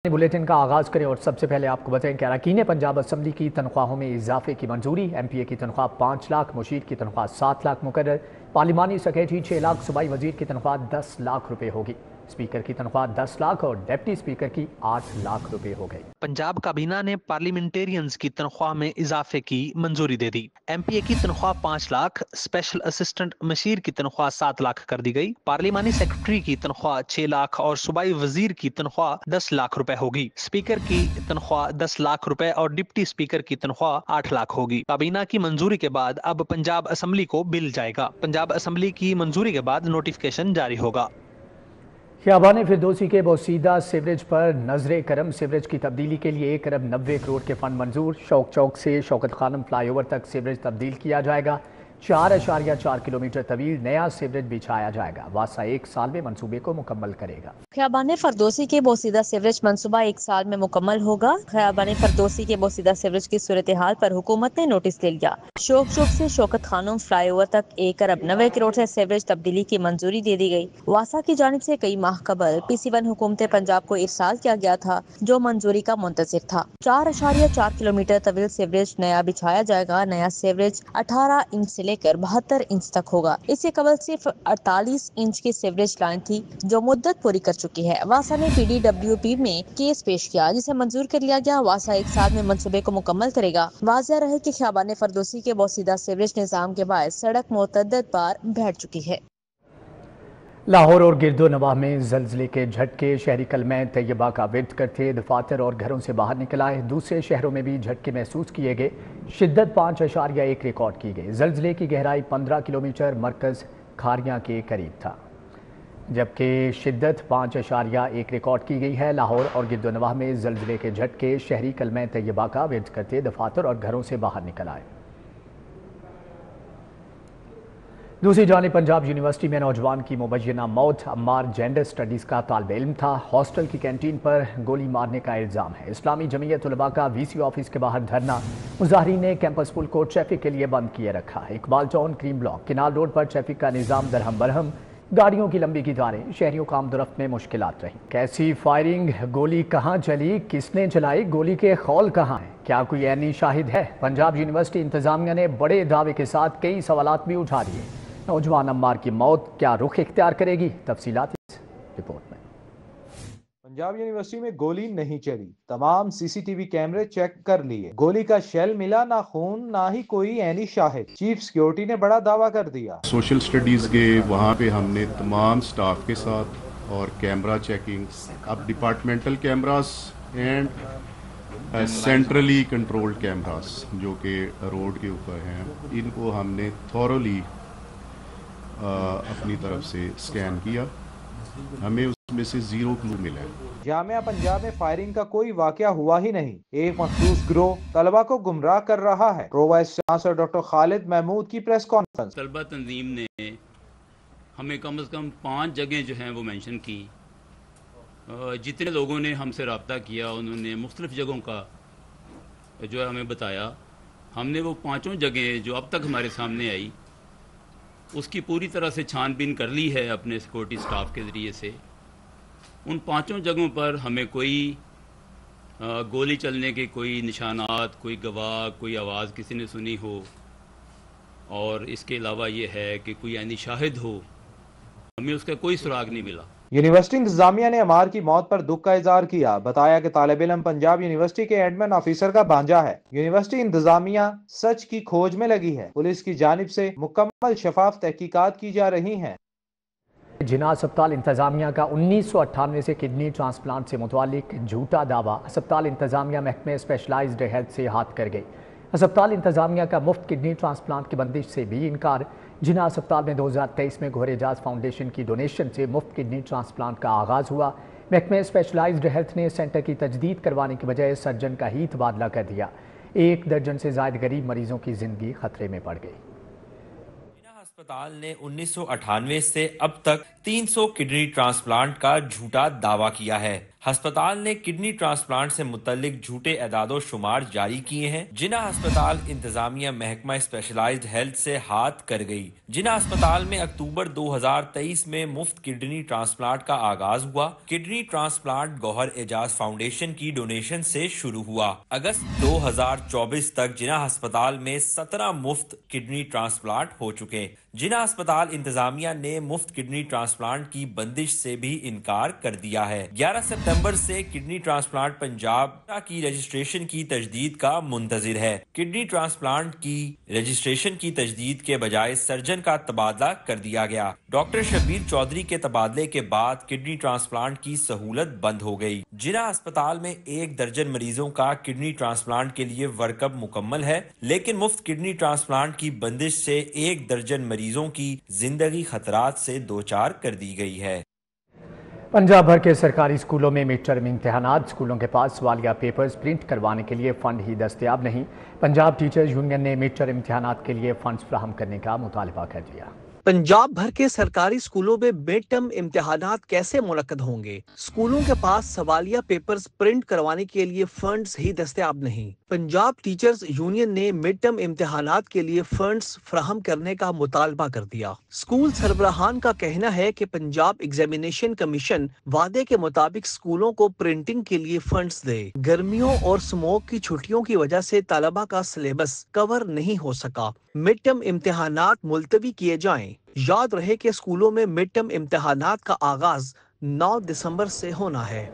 Bulletin का आगाज करें और सबसे पहले आपको बताएं कि अरकान पंजाब असम्बली की तनख्वाहों में इजाफे की मंजूरी। MPA की तनख्वाह 5 लाख, मुशीर की तनख्वाह 7 लाख मुकर्रर, पार्लिमानी सेक्रेटरी 6 लाख, सूबाई वजीर की तनख्वाह 10 लाख रुपए होगी, स्पीकर की तनख्वाह 10 लाख और डिप्टी स्पीकर की 8 लाख रुपए हो गई। पंजाब काबीना ने पार्लियामेंटेरियंस की तनख्वाह में इजाफे की मंजूरी दे दी। MPA की तनख्वाह 5 लाख, स्पेशल असिस्टेंट मशीर की तनख्वाह 7 लाख कर दी गई, पार्लिमानी सेक्रेटरी की तनख्वाह 6 लाख और सूबाई वजीर की तनख्वाह 10 लाख रुपए होगी, स्पीकर की तनख्वाह 10 लाख रुपए और डिप्टी स्पीकर की तनख्वाह 8 लाख होगी। काबीना की मंजूरी के बाद अब पंजाब असम्बली को बिल जाएगा। पंजाब असम्बली की मंजूरी के बाद नोटिफिकेशन जारी होगा। खियाबान फिरदौसी के बोसीदा सीवरेज पर नजर करम सीवरेज की तब्दीली के लिए 1 अरब 90 करोड़ के फंड मंजूर। शौक चौक से शौकत खानम फ्लाईओवर तक सीवरेज तब्दील किया जाएगा। 4.4 किलोमीटर तवील नया सीवरेज बिछाया जाएगा। वासा 1 साल में मंसूबे को मुकम्मल करेगा। खियाबान फरदौसी के बोसीदा सीवरेज मंसूबा 1 साल में मुकम्मल होगा। खियाबान फरदौसी के बोसीदा सीवरेज की सूरत हाल पर हुकूमत ने नोटिस ले लिया। शौक चौक से शौकत खानम फ्लाईओवर तक 1 अरब 90 करोड़ से सीवरेज तब्दीली की मंजूरी दे दी गई। वासा की जानिब से कई माह कबल PC1 हुकूमत पंजाब को इरसाल किया गया था, जो मंजूरी का मुंतजिर था। 4.4 किलोमीटर तवील सीवरेज नया बिछाया जाएगा। नया सीवरेज 18 इंच से लेकर 72 इंच तक होगा। इससे कबल सिर्फ 48 इंच की सीवरेज लाइन थी, जो मुद्दत पूरी कर चुकी है। वासा ने PDWP में केस पेश किया, जिसे मंजूर कर लिया गया। वासा 1 साल में मंसूबे को मुकम्मल करेगा। वाज़ेह रहे कि खियाबान फरदौसी के बोसीदा सीवरेज निजाम के बाद सड़क मुतअद्दिद बार बैठ चुकी है। लाहौर और गिरदो नवाह में ज़लज़ले के झटके। शहरी कलमे तैयबा का विर्द करते दफातर और घरों से बाहर निकल आए। दूसरे शहरों में भी झटके महसूस किए गए। शिद्दत 5.1 रिकॉर्ड की गई। ज़लज़ले की गहराई 15 किलोमीटर, मरकज़ खारियाँ के करीब था, जबकि शिद्दत 5.1 रिकॉर्ड की गई है। लाहौर और गिरदो नवाह में ज़लज़ले के झटके। शहरी कलमे तैयबा का विर्द करते दफातर और घरों से बाहर निकल आए। दूसरी जानिब पंजाब यूनिवर्सिटी में नौजवान की मुबैना मौत। अम्मार जेंडर स्टडीज़ का तालिब इल्म था। हॉस्टल की कैंटीन पर गोली मारने का इल्ज़ाम है। इस्लामी जमीयत उलमा का VC ऑफिस के बाहर धरना। मुजाहिरीन ने कैंपस पुल को ट्रैफिक के लिए बंद किए रखा। Iqbal town cream block canal road पर ट्रैफिक का निज़ाम दरहम बरहम। गाड़ियों की लंबी कतारें। शहरियों का आमदोरफ्त में मुश्किलात रही। कैसी फायरिंग, गोली कहाँ चली, किसने चलाई, गोली के खौल कहाँ हैं, क्या कोई ऐनी शाहिद है? पंजाब यूनिवर्सिटी इंतजामिया ने बड़े दावे के साथ कई सवालात भी उठा दिए। नौजवान अम्मार की मौत क्या रुख इख्तियार करेगी? तफसीलात इस रिपोर्ट में। पंजाब यूनिवर्सिटी में गोली नहीं चली। तमाम CCTV कैमरे चेक कर लिए। गोली का शेल मिला, ना खून, ना ही कोई ऐनी शाहिद। चीफ सिक्योरिटी ने बड़ा दावा कर दिया। सोशल स्टडीज के वहाँ पे हमने तमाम स्टाफ के साथ और कैमरा चेकिंग, अब departmental cameras and centrally controlled cameras जो कि रोड के ऊपर हैं, इनको हमने थॉरोली अपनी तरफ से स्कैन किया। हमें उसमें से 0 क्लू मिला है। जामिया पंजाब में फायरिंग का कोई वाकया हुआ ही नहीं। एक मखसूस ग्रोह तलबा को गुमराह कर रहा है। Pro vice chancellor doctor Khalid Mahmood की प्रेस कॉन्फ्रेंस। तलबा तंजीम ने हमें कम से कम 5 जगह जो हैं वो मेंशन की। जितने लोगों ने हमसे रब्ता किया, उन्होंने मुख्तलिफ जगहों का जो है हमें बताया। हमने वो 5 जगह जो अब तक हमारे सामने आई, उसकी पूरी तरह से छानबीन कर ली है अपने सिक्योरिटी स्टाफ के ज़रिए से। उन 5 जगहों पर हमें कोई गोली चलने के कोई निशानात, कोई गवाह, कोई आवाज़ किसी ने सुनी हो, और इसके अलावा ये है कि कोई ऐनी शाहिद हो, हमें उसका कोई सुराग नहीं मिला। यूनिवर्सिटी इंतजामिया ने अमार की मौत पर दुख का इजहार किया। बताया कि तालिब इल्म पंजाब यूनिवर्सिटी के एडमिन ऑफिसर का भांजा है। यूनिवर्सिटी इंतजामिया सच की खोज में लगी है। पुलिस की जानिब से मुकम्मल शफाफ तहकीकात की जा रही हैं। जिना अस्पताल इंतजामिया का 1998 से किडनी ट्रांसप्लांट से मुतालिक झूठा दावा अस्पताल इंतजामिया महकमे स्पेशलाइज्ड हेल्थ से हाथ कर गई। अस्पताल इंतजामिया का मुफ्त किडनी ट्रांसप्लांट की बंदिश से भी इनकार। जिना अस्पताल में 2023 में घोर एजाज फाउंडेशन की डोनेशन से मुफ्त किडनी ट्रांसप्लांट का आगाज़ हुआ। महकमे स्पेशलाइज्ड हेल्थ ने सेंटर की तजदीद करवाने की बजाय सर्जन का ही तबादला कर दिया। 1 दर्जन से ज़ायद गरीब मरीजों की जिंदगी खतरे में पड़ गई। अस्पताल ने 1998 से अब तक 300 किडनी ट्रांसप्लांट का झूठा दावा किया है। हस्पताल ने किडनी ट्रांसप्लांट से मुतल्लिक झूठे एदादो शुमार जारी किए हैं। जिन्ना अस्पताल इंतजामिया महकमा स्पेशलाइज्ड हेल्थ से हाथ कर गई। जिन्ना अस्पताल में अक्टूबर 2023 में मुफ्त किडनी ट्रांसप्लांट का आगाज हुआ। Kidney transplant Gohar Ejaz foundation की डोनेशन से शुरू हुआ। अगस्त 2024 तक जिन्ना अस्पताल में 17 मुफ्त किडनी ट्रांसप्लांट हो चुके। जिन्ना अस्पताल इंतजामिया ने मुफ्त किडनी ट्रांसप्लांट की बंदिश से भी इनकार कर दिया है। 11 सितंबर से किडनी ट्रांसप्लांट पंजाब की रजिस्ट्रेशन की तजदीद का मुंतजिर है। किडनी ट्रांसप्लांट की रजिस्ट्रेशन की तजदीद के बजाय सर्जन का तबादला कर दिया गया। डॉक्टर शबीर चौधरी के तबादले के बाद किडनी ट्रांसप्लांट की सहूलत बंद हो गई। जिन्ना अस्पताल में 1 दर्जन मरीजों का किडनी ट्रांसप्लांट के लिए वर्कअप मुकम्मल है, लेकिन मुफ्त किडनी ट्रांसप्लांट की बंदिश से 1 दर्जन मरीजों की जिंदगी खतरात से दोचार कर दी गई है। पंजाब भर के सरकारी स्कूलों में मिड टर्म इम्तिहानात, स्कूलों के पास सवालिया पेपर्स प्रिंट करवाने के लिए फंड ही दस्तयाब नहीं। पंजाब टीचर्स यूनियन ने मिड टर्म इम्तिहानात के लिए फंड्स फराहम करने का मुतालबा कर दिया। पंजाब भर के सरकारी स्कूलों में मिड टर्म इम्तिहानात कैसे मुनक्कद होंगे? स्कूलों के पास सवालिया पेपर्स प्रिंट करवाने के लिए फंड्स ही दस्तयाब नहीं। पंजाब टीचर्स यूनियन ने मिड टर्म इम्तिहानात के लिए फंड्स फराहम करने का मुतालबा कर दिया। स्कूल सरबराहान का कहना है कि पंजाब एग्जामिनेशन कमीशन वादे के मुताबिक स्कूलों को प्रिंटिंग के लिए फंड्स दे। गर्मियों और स्मोक की छुट्टियों की वजह से तलबा का सिलेबस कवर नहीं हो सका। मिड टर्म इम्तिहानात मुलतवी किए जाएं। याद रहे कि स्कूलों में मिड टर्म इम्तिहानात का आगाज 9 दिसंबर से होना है।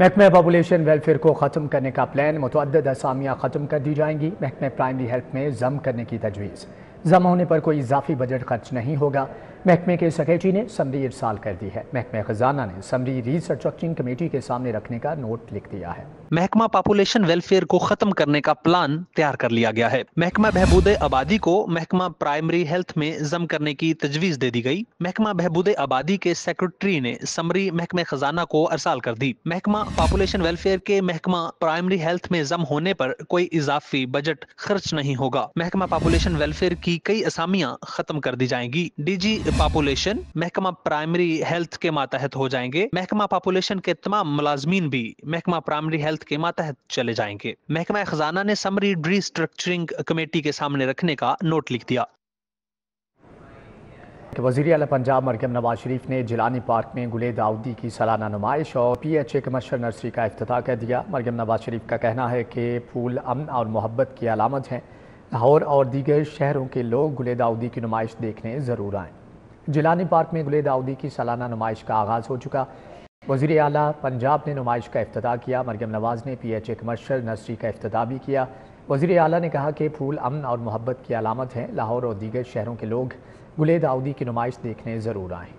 महकमा पॉपुलेशन वेलफेयर को ख़त्म करने का प्लान, मुतअद्दिद असामियाँ ख़त्म कर दी जाएंगी। महकमा प्राइमरी हेल्थ में जम करने की तजवीज़, जम होने पर कोई इजाफी बजट खर्च नहीं होगा। महकमे के सेक्रेटरी ने समरी इरसाल कर दी है। महकमा खजाना ने समरी रीस्ट्रक्चरिंग कमेटी के सामने रखने का नोट लिख दिया है। महकमा पॉपुलेशन वेलफेयर को खत्म करने का प्लान तैयार कर लिया गया है। महकमा बहबूद आबादी को महकमा प्राइमरी हेल्थ में जम करने की तजवीज दे दी गई। महकमा बहबूद आबादी के सेक्रेटरी ने समरी महकमा खजाना को अरसाल कर दी। महकमा पॉपुलेशन वेलफेयर के महकमा प्राइमरी हेल्थ में जम होने पर कोई इजाफी बजट खर्च नहीं होगा। महकमा पॉपुलेशन वेलफेयर की कई असामियां खत्म कर दी जाएंगी। डीजी पॉपुलेशन महकमा प्राइमरी हेल्थ के मातहत हो जाएंगे। महकमा पॉपुलेशन के तमाम मुलाजमीन भी महकमा प्राइमरी हेल्थ के मातहत चले जाएंगे। महकमा खजाना ने समरी रीस्ट्रक्चरिंग कमेटी के सामने रखने का नोट लिख दिया। वज़ीर आला पंजाब मरियम नवाज शरीफ ने जिलानी पार्क में गुले दाऊदी की सालाना नुमाइश और PHA कमर्शियल नर्सरी का इफ्तिताह कर दिया। मरियम नवाज शरीफ का कहना है कि फूल अमन और मोहब्बत की अलामत हैं। लाहौर और दीगर शहरों के लोग गुले दाऊदी की नुमाइश देखने ज़रूर आएँ। जिलानी पार्क में गुले दाऊदी की सालाना नुमाइश का आगाज़ हो चुका। वज़ीर आला पंजाब ने नुमाइश का इफ्तिताह किया। मरियम नवाज ने PHA कमर्शियल नर्सरी का इफ्तिताह भी किया। वज़ीर आला ने कहा कि फूल अमन और मोहब्बत की अलामत हैं। लाहौर और दीगर शहरों के लोग गुले दाऊदी की नुमाइश देखने ज़रूर आएँ।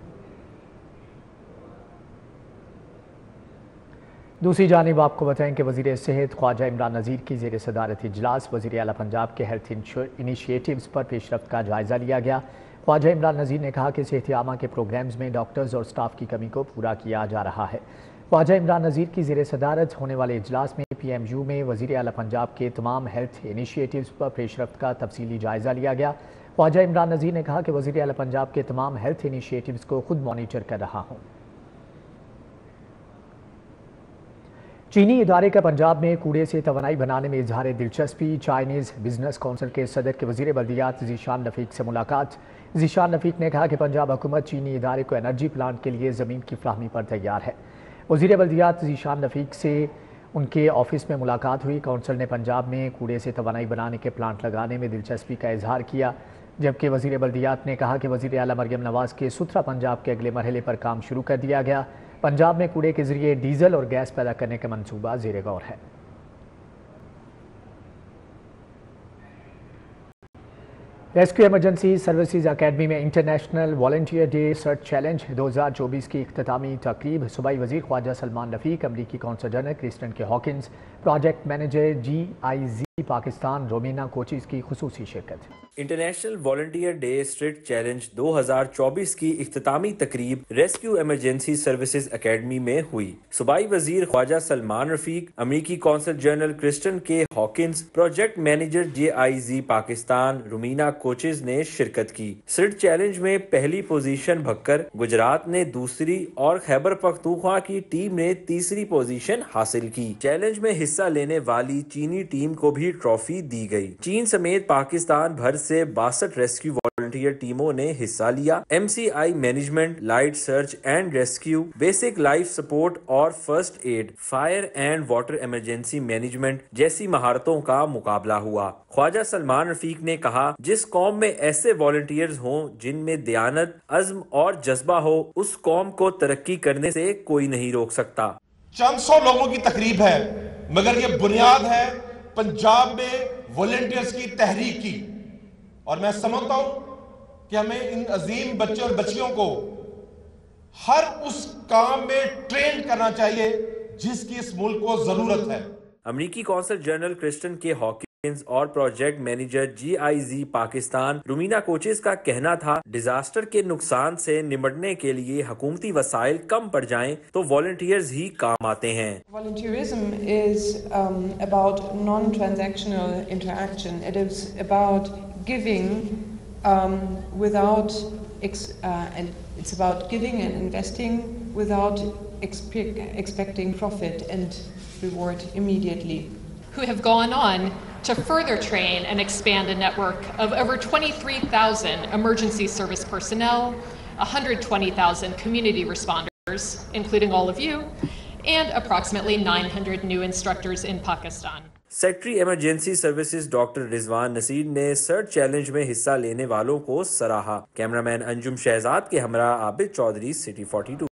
दूसरी जानिब आपको बताएं कि वज़ीर सेहत ख्वाजा इमरान नज़ीर की ज़ेर सदारत इजलास वज़ीर आला पंजाब के हेल्थ इनिशिएटिव्स पर पेशरफ्त का जायज़ा लिया गया। ख्वाजा इमरान नज़ीर ने कहा कि सेहत आमा के प्रोग्राम्स में डॉक्टर्स और स्टाफ की कमी को पूरा किया जा रहा है। ख्वाजा इमरान नज़ीर की ज़ेर सदारत होने वाले इजलास में PMU में वज़ीर आला पंजाब के तमाम हेल्थ इनिशिएटिव्स पर पेशरफ्त का तफसीली जायज़ा लिया गया। ख्वाजा इमरान नज़ीर ने कहा कि वज़ीर आला पंजाब के तमाम हेल्थ इनिशिएटिव्स को खुद मॉनिटर कर रहा हूँ। चीनी इदारे का पंजाब में कूड़े से तवानाई बनाने में इजहार दिलचस्पी। चाइनीज़ बिजनेस काउंसिल के सदर के वज़ीर बल्दियात ज़ीशान रफ़ीक से मुलाकात। ज़ीशान रफ़ीक ने कहा कि पंजाब हुकूमत चीनी इदारे को एनर्जी प्लांट के लिए ज़मीन की फ़राहमी पर तैयार है। वज़ीर बल्दियात ज़ीशान रफ़ीक से उनके ऑफिस में मुलाकात हुई। काउंसिल ने पंजाब में कूड़े से तवानाई बनाने के प्लांट लगाने में दिलचस्पी का इजहार किया, जबकि वज़ीर बल्दियात ने कहा कि वज़ीर आला मरियम नवाज के सुथरा पंजाब के अगले मरहले पर काम शुरू कर दिया गया। पंजाब में कूड़े के जरिए डीजल और गैस पैदा करने का मंसूबा ज़ेर गौर है। रेस्क्यू इमरजेंसी सर्विसेज अकेडमी में international volunteer day search challenge 2024 की इख्तितामी तकरीब। सूबाई वज़ीर ख्वाजा सलमान रफ़ीक, अमरीकी consul general Kristen K Hawkins, project manager GIZ Pakistan Romina Kochius की खुसूसी शिरकत। International volunteer day street challenge 2024 की इख्तितामी तकरीब रेस्क्यू इमरजेंसी सर्विसेज एकेडमी में हुई। सूबाई वजीर ख्वाजा सलमान रफीक, अमरीकी consul general Kristen K Hawkins, project manager JIZ Pakistan Romina Kochius ने शिरकत की। स्ट्रीट चैलेंज में पहली पोजीशन भक्कर गुजरात ने दूसरी और खैबर पख्तूनख्वा की टीम ने तीसरी पोजीशन हासिल की। चैलेंज में हिस्सा लेने वाली चीनी टीम को भी ट्रॉफी दी गई। चीन समेत पाकिस्तान भर से 62 रेस्क्यू वॉलंटियर टीमों ने हिस्सा लिया। MCI management, light search and rescue, basic life support और first aid, fire and water emergency management जैसी महारतों का मुकाबला हुआ। ख्वाजा सलमान रफीक ने कहा, जिस कौम में ऐसे वॉलंटियर्स हों जिनमें दयानत, अज़्म और जज्बा हो, उस कौम को तरक्की करने से कोई नहीं रोक सकता। चंद सौ लोगों की तकरीब है, मगर ये बुनियाद है पंजाब में वॉलंटियर्स की तहरीक की। और मैं समझता हूं कि हमें इन अजीम बच्चे और बच्चियों को हर उस काम में ट्रेन करना चाहिए जिसकी इस मुल्क को जरूरत है। अमरीकी consul general Kristen K Hawkins और project manager JIZ Pakistan Romina Kochius का कहना था, डिजास्टर के नुकसान से निपटने के लिए हुकूमती वसाइल कम पड़ जाएं तो वॉलंटियर्स ही काम आते हैं। Volunteerism is about non-transactional interaction. It is about giving without and it's about giving and investing without expecting profit and reward immediately. Who have gone on to further train and expand a network of over 23,000 emergency service personnel, 120,000 community responders, including all of you, and approximately 900 new instructors in Pakistan. Secretary emergency services doctor Rizwan Naseer ने search challenge में हिस्सा लेने वालों को सराहा। Cameraman Anjum Shahzad के हमरा Abid Chaudhary, city 42।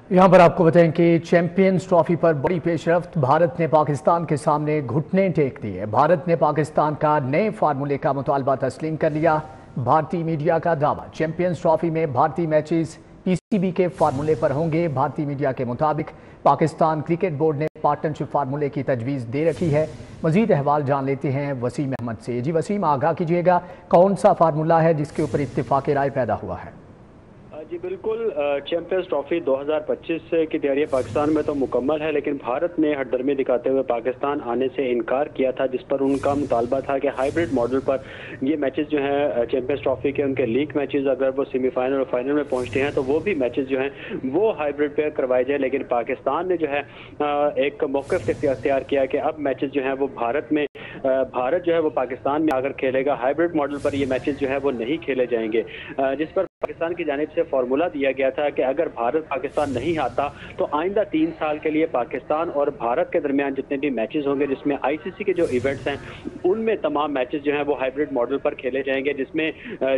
यहाँ पर आपको बताएं कि चैंपियंस ट्रॉफी पर बड़ी पेशरफ्त, भारत ने पाकिस्तान के सामने घुटने टेक दिए। भारत ने पाकिस्तान का नए फार्मूले का मुतालबा तस्लीम कर लिया। भारतीय मीडिया का दावा, चैंपियंस ट्रॉफी में भारतीय मैचेस PCB के फार्मूले पर होंगे। भारतीय मीडिया के मुताबिक पाकिस्तान क्रिकेट बोर्ड ने पार्टनरशिप फार्मूले की तजवीज़ दे रखी है। मजीद अहवाल जान लेते हैं वसीम अहमद से। जी वसीम, आगाह कीजिएगा, कौन सा फार्मूला है जिसके ऊपर इत्तेफाक राय पैदा हुआ है? जी बिल्कुल, चैंपियंस ट्रॉफी 2025 की तैयारी पाकिस्तान में तो मुकम्मल है, लेकिन भारत ने हटदर्मी दिखाते हुए पाकिस्तान आने से इनकार किया था, जिस पर उनका मुतालबा था कि हाइब्रिड मॉडल पर ये मैचेस जो हैं चैंपियंस ट्रॉफी के, उनके लीग मैचेस अगर वो सेमीफाइनल और फाइनल में पहुंचते हैं तो वो भी मैचेस जो हैं वो हाइब्रिड पे करवाए जाए। लेकिन पाकिस्तान ने जो है एक मौक़िफ़ इख्तियार किया कि अब मैचेस जो हैं वो भारत जो है वो पाकिस्तान में आकर खेलेगा, हाइब्रिड मॉडल पर ये मैचेस जो है वो नहीं खेले जाएंगे, जिस पर पाकिस्तान की जानिब से फार्मूला दिया गया था कि अगर भारत पाकिस्तान नहीं आता तो आइंदा 3 साल के लिए पाकिस्तान और भारत के दरमियान जितने भी मैचेस होंगे, जिसमें ICC के जो इवेंट्स हैं उनमें तमाम मैचेस जो हैं वो हाइब्रिड मॉडल पर खेले जाएंगे, जिसमें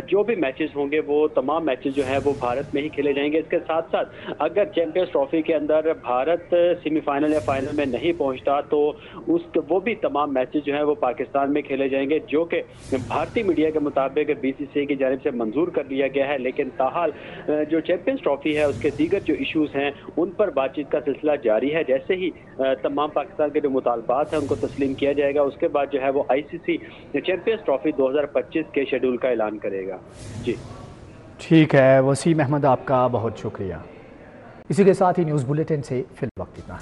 जो भी मैचेस होंगे वो तमाम मैचेस जो है वो भारत में ही खेले जाएंगे। इसके साथ साथ अगर चैंपियंस ट्रॉफी के अंदर भारत सेमीफाइनल या फाइनल में नहीं पहुंचता तो वो भी तमाम मैचेस जो है वो पाकिस्तान में खेले जाएंगे, जो कि भारतीय मीडिया के मुताबिक BCCI की जानिब से मंजूर कर लिया गया है। लेकिन ताहाल जो चैंपियंस ट्रॉफी है उसके दीगर जो इश्यूज हैं उन पर बातचीत का सिलसिला जारी है। जैसे ही तमाम पाकिस्तान के जो मुतालबात हैं उनको तस्लीम किया जाएगा, उसके बाद जो है वो ICC चैंपियंस ट्रॉफी 2025 के शेड्यूल का ऐलान करेगा। जी ठीक है वसीम अहमद, आपका बहुत शुक्रिया। इसी के साथ ही न्यूज़ बुलेटिन से फिलहाल वक्त इतना है।